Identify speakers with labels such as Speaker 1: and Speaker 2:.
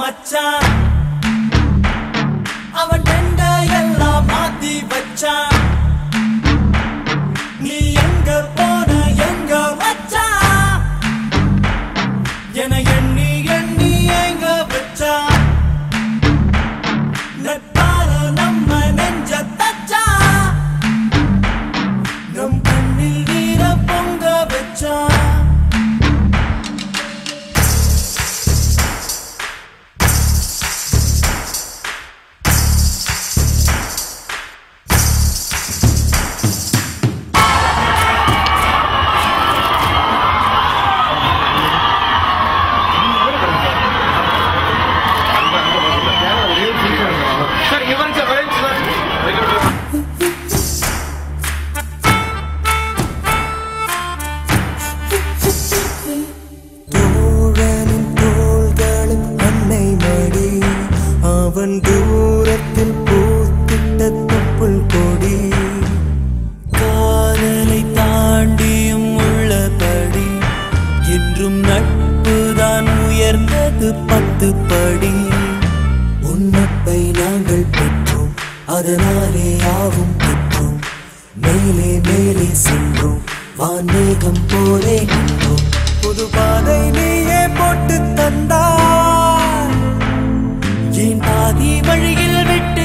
Speaker 1: மச்சான் அவன் டெண்ட எல்லாம் மாத்தி வச்சான் நீ எங்க போன எங்க வச்சான் என எண்ணி எண்ணி எங்க வச்சான் நட்பால நம்ம நெஞ்ச தச்சான் நம் கண்ணில் வீர பொங்க வச்சான் அவன் தூரத்தில் பூத்திட்ட தொப்புள் கொடி காதலை தாண்டியும் உள்ளபடி என்றும் நட்புதான் உயர்ந்தது 10 படி உன்னப்பை நாங்கள் பெற்றோம் அதனாலே யாவும் பெற்றோம் மேலே மேலே சென்றோம் வான்மேகம் போலே நின்றோம் புது பாதை நீயே போட்டு தந்தாய் என் பாதி வழியில் விட்டு